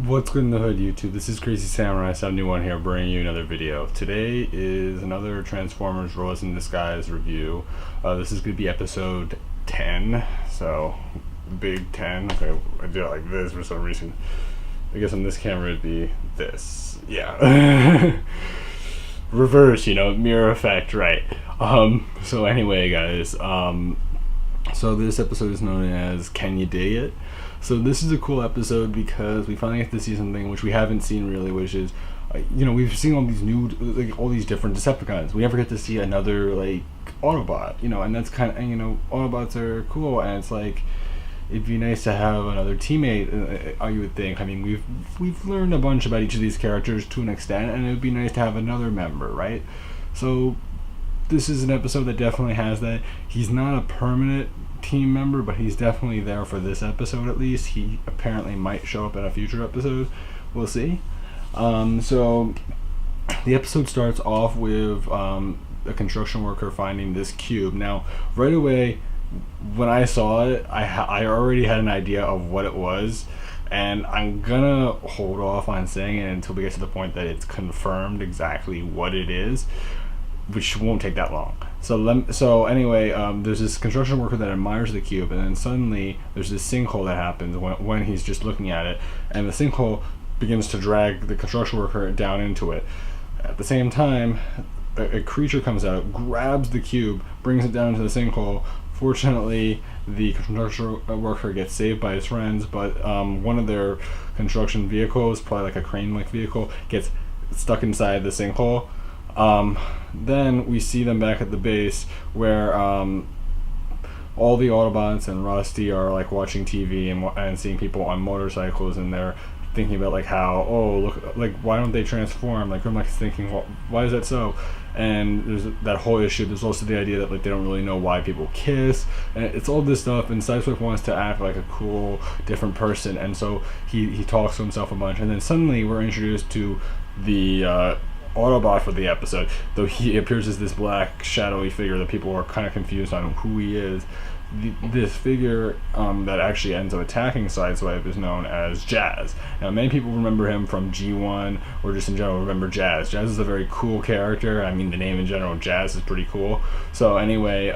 What's good in the hood, YouTube? This is Crazy Samurai 71 here, bringing you another video. Today is another Transformers Robots in Disguise review. This is going to be episode 10, so big 10. Okay, I do it like this for some reason. I guess on this camera it'd be this. Yeah. Reverse, mirror effect, right. So anyway, guys, so this episode is known as Can You Dig It? So this is a cool episode because we finally get to see something which we haven't seen really, which is, we've seen all these new, all these different Decepticons. We never get to see another, Autobot, and that's kind of, Autobots are cool, and it's like, it'd be nice to have another teammate, you would think. I mean, we've learned a bunch about each of these characters to an extent, and it would be nice to have another member, right? So this is an episode that definitely has that. He's not a permanent team member, but he's definitely there for this episode at least. He apparently might show up in a future episode. We'll see. So the episode starts off with a construction worker finding this cube. Now, right away, when I saw it, I already had an idea of what it was, and I'm gonna hold off on saying it until we get to the point that it's confirmed exactly what it is, which won't take that long. So anyway, there's this construction worker that admires the cube, and then suddenly there's this sinkhole that happens when he's just looking at it, and the sinkhole begins to drag the construction worker down into it. At the same time, a creature comes out, grabs the cube, brings it down into the sinkhole. Fortunately, the construction worker gets saved by his friends, but one of their construction vehicles, probably like a crane-like vehicle, gets stuck inside the sinkhole. Then we see them back at the base where all the Autobots and Rusty are like watching TV and seeing people on motorcycles, and they're thinking about how, oh look, why don't they transform? I'm thinking, well, why is that so? And there's that whole issue. There's also the idea that they don't really know why people kiss, and it's all this stuff. And Sideswipe wants to act like a cool, different person, and so he talks to himself a bunch. And then suddenly we're introduced to the Autobot for the episode, though he appears as this black shadowy figure that people are kind of confused on who he is. This figure that actually ends up attacking Sideswipe is known as Jazz. Now, many people remember him from G1, or just in general remember Jazz. Jazz is a very cool character. I mean, the name in general, Jazz, is pretty cool. So anyway,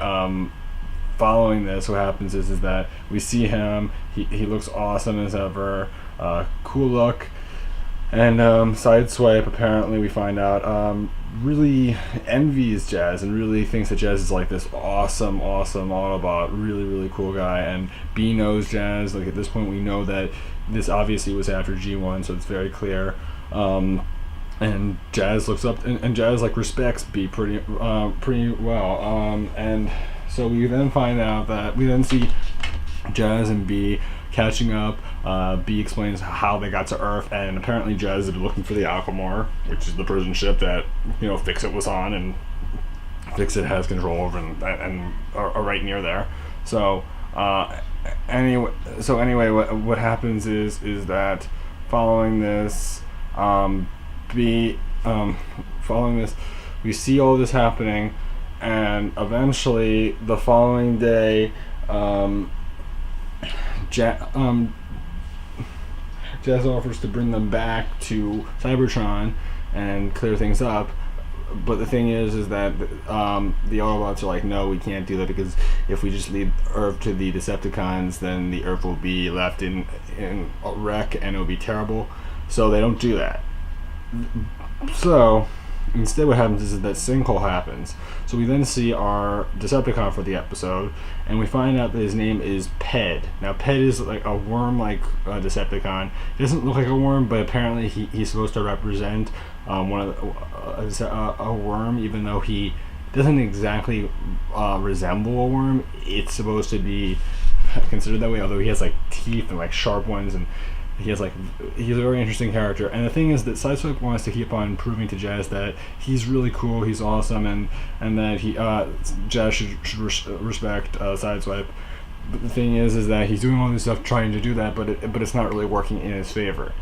following this, what happens is that we see him. He looks awesome as ever. Cool look. And Sideswipe, apparently, we find out, really envies Jazz and really thinks that Jazz is like this awesome Autobot, really cool guy. And B knows Jazz. At this point, we know that this obviously was after G1, so it's very clear. And Jazz looks up, and Jazz respects B pretty well. And so we then find out that we then see Jazz and B catching up. B explains how they got to Earth, and apparently Jazz is looking for the Alchemar, which is the prison ship that Fix-It was on, and Fix-It has control over and are right near there. So anyway, what happens is that following this, following this, we see all this happening, and eventually the following day, Jazz offers to bring them back to Cybertron and clear things up, but the thing is that the Autobots are like, no, we can't do that, because if we just leave Earth to the Decepticons, then the Earth will be left in a wreck, and it'll be terrible. So they don't do that. So instead, what happens is that sinkhole happens. So we then see our Decepticon for the episode, and we find out that his name is Ped. Now, Ped is like a worm-like Decepticon. He doesn't look like a worm, but apparently he's supposed to represent a worm, even though he doesn't exactly resemble a worm. It's supposed to be considered that way, although he has teeth and sharp ones, and he's a very interesting character. And the thing is that Sideswipe wants to keep on proving to Jazz that he's really cool, he's awesome, and that Jazz should respect Sideswipe. But the thing is that he's doing all this stuff trying to do that, but it's not really working in his favor.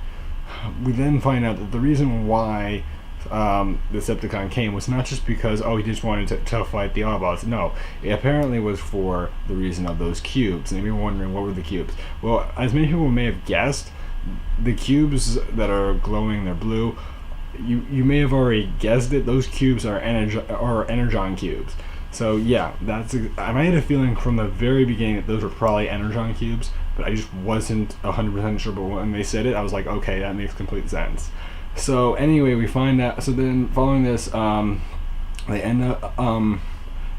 We then find out that the reason why the Decepticon came was not just because, he just wanted to fight the Autobots. No, it apparently was for the reason of those cubes. And if you're wondering, what were the cubes? Well, as many people may have guessed, the cubes that are glowing, they're blue. You may have already guessed it. Those cubes are energon cubes. So yeah, I had a feeling from the very beginning that those were probably energon cubes, but I just wasn't 100% sure. But when they said it, I was like, okay, that makes complete sense. So anyway, we find out. So then, following this, they end up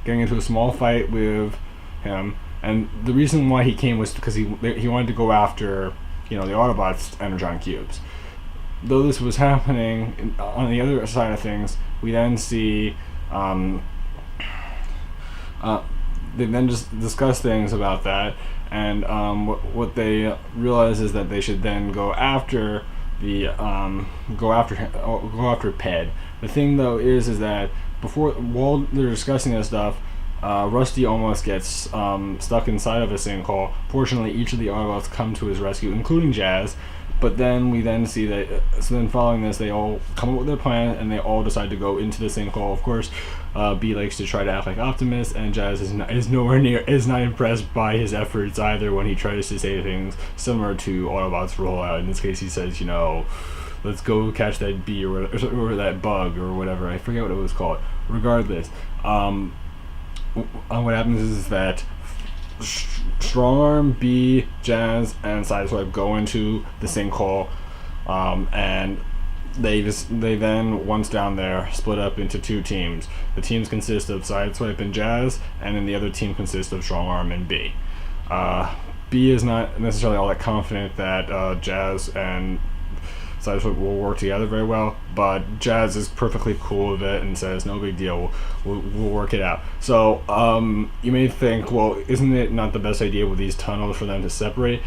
getting into a small fight with him, and the reason why he came was because he wanted to go after the Autobots' energon cubes. Though this was happening, on the other side of things, we then see they then just discuss things about that, and what they realize is that they should then go after Ped. The thing though is that while they're discussing this stuff, Rusty almost gets stuck inside of a sinkhole. Fortunately, each of the Autobots come to his rescue, including Jazz. But then we then see that. So then, following this, they all come up with their plan, and they all decide to go into the sinkhole. Of course, B likes to try to act like Optimus, and Jazz is not impressed by his efforts either when he tries to say things similar to Autobots' rollout. In this case, he says, let's go catch that bee or that bug or whatever. I forget what it was called. Regardless, what happens is that Strongarm, B, Jazz, and Sideswipe go into the sinkhole, and they then, once down there, split up into two teams. The teams consist of Sideswipe and Jazz, and then the other team consists of Strongarm and B. B is not necessarily all that confident that Jazz and Sideswipe will work together very well, but Jazz is perfectly cool with it and says, no big deal, we'll work it out. So you may think, well, isn't it not the best idea with these tunnels for them to separate?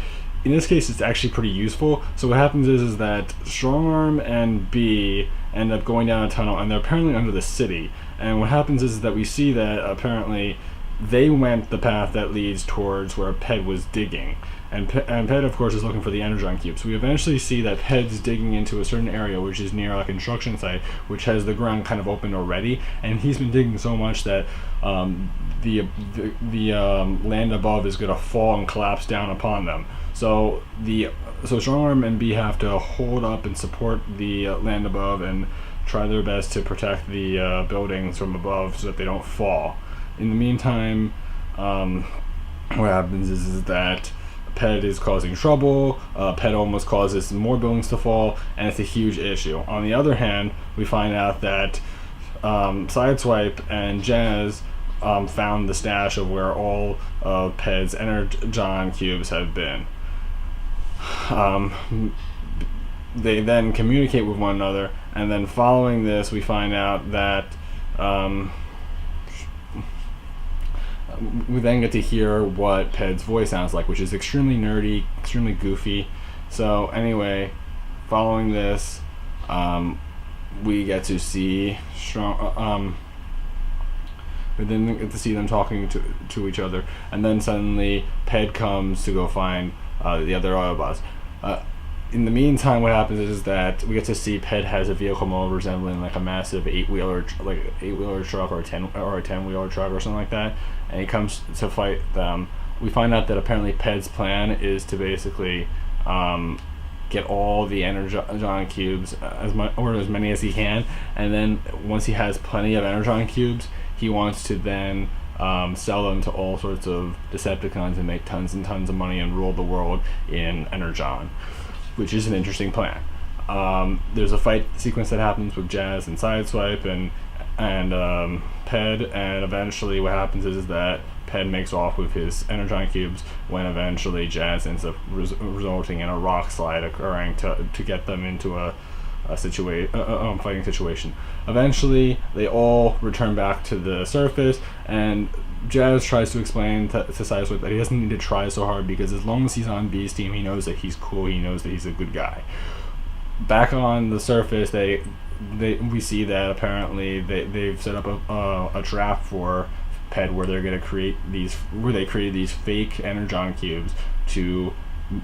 In this case, it's actually pretty useful. So what happens is that Strongarm and B end up going down a tunnel, and they're apparently under the city. And what happens is that we see that apparently they went the path that leads towards where Ped was digging. And Ped, of course, is looking for the energon cube. So we eventually see that Ped's digging into a certain area, which is near a construction site, which has the ground kind of opened already. And he's been digging so much that the land above is going to fall and collapse down upon them. So Strongarm and B have to hold up and support the land above and try their best to protect the buildings from above so that they don't fall. In the meantime, what happens is that Ped is causing trouble. Ped almost causes more buildings to fall, and it's a huge issue. On the other hand, we find out that Sideswipe and Jazz found the stash of where all of Ped's energon cubes have been. They then communicate with one another, and then following this, we find out that we then get to hear what Ped's voice sounds like, which is extremely nerdy, extremely goofy. So anyway, following this, we get to see we then get to see them talking to each other, and then suddenly Ped comes to go find the other Autobots. In the meantime, what happens is that we get to see Ped has a vehicle more resembling like a massive eight-wheeler truck or a 10-wheeler truck or something like that, and he comes to fight them. We find out that apparently Ped's plan is to basically get all the energon cubes, as many as he can, and then once he has plenty of energon cubes, he wants to then sell them to all sorts of Decepticons and make tons and tons of money and rule the world in energon, which is an interesting plan. There's a fight sequence that happens with Jazz and Sideswipe and Ped, and eventually what happens is that Ped makes off with his energon cubes when eventually Jazz ends up resulting in a rock slide occurring to get them into a fighting situation. Eventually, they all return back to the surface, and Jazz tries to explain to Sideswipe that he doesn't need to try so hard because as long as he's on B's team, he knows that he's cool, he knows that he's a good guy. Back on the surface, we see that apparently they've set up a trap for Ped where they created these fake energon cubes to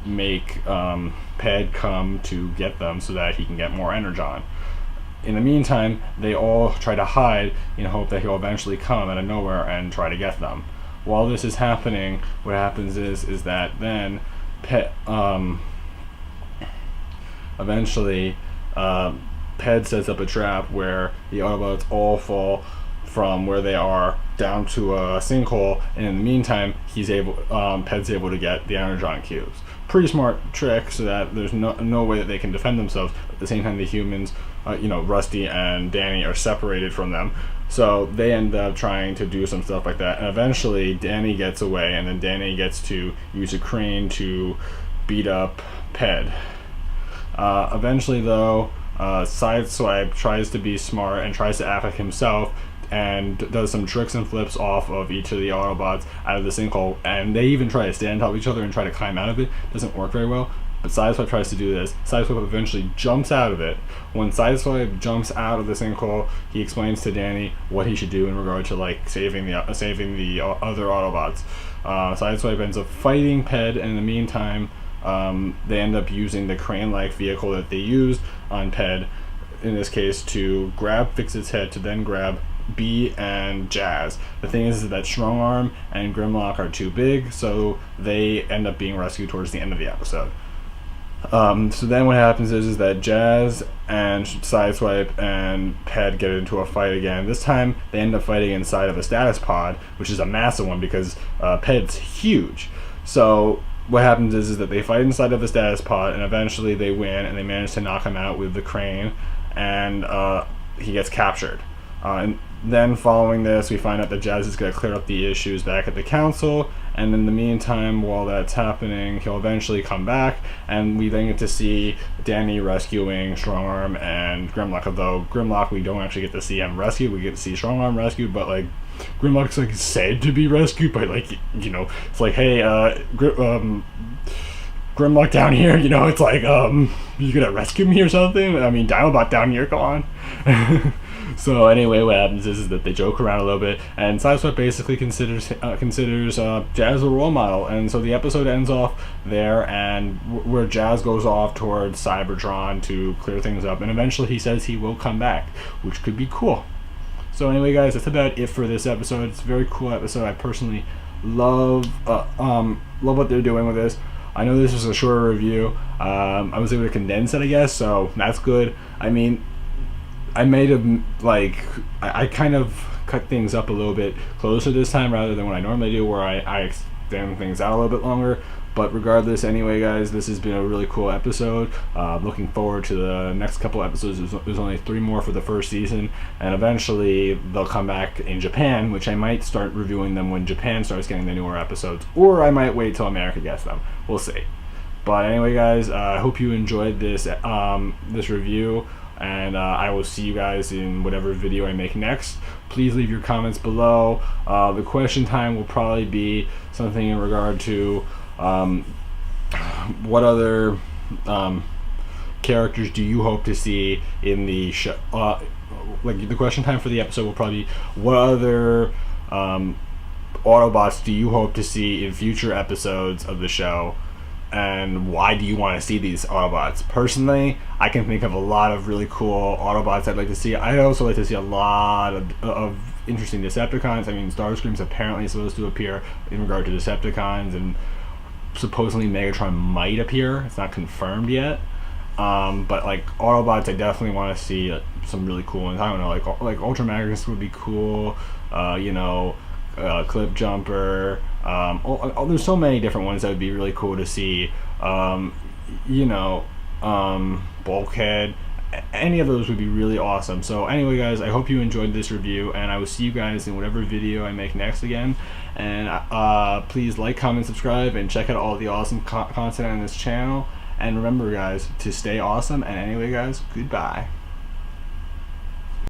make Ped come to get them so that he can get more energon. In the meantime, they all try to hide in hope that he'll eventually come out of nowhere and try to get them. While this is happening, what happens is that then eventually Ped sets up a trap where the Autobots all fall from where they are down to a sinkhole, and in the meantime Ped's able to get the energon cubes. Pretty smart trick, so that there's no way that they can defend themselves. At the same time, the humans, Rusty and Danny, are separated from them, so they end up trying to do some stuff like that, and eventually Danny gets away, and then Danny gets to use a crane to beat up Ped. Eventually though, Sideswipe tries to be smart and tries to act like himself, and does some tricks and flips off of each of the Autobots out of the sinkhole, and they even try to stand on top of each other and try to climb out of it. Doesn't work very well, but Sideswipe tries to do this. Sideswipe eventually jumps out of it. When Sideswipe jumps out of the sinkhole, he explains to Danny what he should do in regard to like saving the other Autobots. Sideswipe ends up fighting Ped, and in the meantime they end up using the crane-like vehicle that they used on Ped, in this case, to fix its head, to then grab B and Jazz. The thing is that Strongarm and Grimlock are too big, so they end up being rescued towards the end of the episode. So then what happens is that Jazz and Sideswipe and Ped get into a fight again. This time they end up fighting inside of a status pod, which is a massive one because Ped's huge. So what happens is that they fight inside of the status pod, and eventually they win, and they manage to knock him out with the crane, and he gets captured. And then following this, we find out that Jazz is going to clear up the issues back at the council, and in the meantime, while that's happening, he'll eventually come back, and we then get to see Danny rescuing Strongarm and Grimlock. Although Grimlock, we don't actually get to see him rescued, we get to see Strongarm rescued, but like Grimlock's like said to be rescued, but like, it's like, hey, Grimlock down here, it's like, you gonna rescue me or something? I mean, Dinobot down here, come on. So anyway, what happens is that they joke around a little bit, and Sideswipe basically considers Jazz a role model, and so the episode ends off there, and where Jazz goes off towards Cybertron to clear things up, and eventually he says he will come back, which could be cool. So anyway, guys, that's about it for this episode. It's a very cool episode. I personally love what they're doing with this. I know this is a shorter review. I was able to condense it, I guess, so that's good. I mean, I made I kind of cut things up a little bit closer this time rather than what I normally do, where I extend things out a little bit longer. But regardless, anyway, guys, this has been a really cool episode. Looking forward to the next couple episodes. There's only 3 more for the first season, and eventually they'll come back in Japan, which I might start reviewing them when Japan starts getting the newer episodes, or I might wait till America gets them. We'll see. But anyway, guys, I hope you enjoyed this review, and I will see you guys in whatever video I make next. Please leave your comments below. The question time will probably be something in regard to what other characters do you hope to see in the show. The question time for the episode will probably be, what other Autobots do you hope to see in future episodes of the show, and why do you want to see these Autobots? Personally, I can think of a lot of really cool Autobots I'd like to see. I'd also like to see a lot of interesting Decepticons. I mean, Starscream's apparently supposed to appear in regard to Decepticons, and supposedly Megatron might appear. It's not confirmed yet. But like Autobots, I definitely want to see some really cool ones. I don't know, like Ultra Magnus would be cool. Clip Jumper. There's so many different ones that would be really cool to see. Bulkhead. Any of those would be really awesome. So anyway, guys, I hope you enjoyed this review, and I will see you guys in whatever video I make next again. And please like, comment, subscribe, and check out all the awesome content on this channel. And remember, guys, to stay awesome. And anyway, guys, goodbye.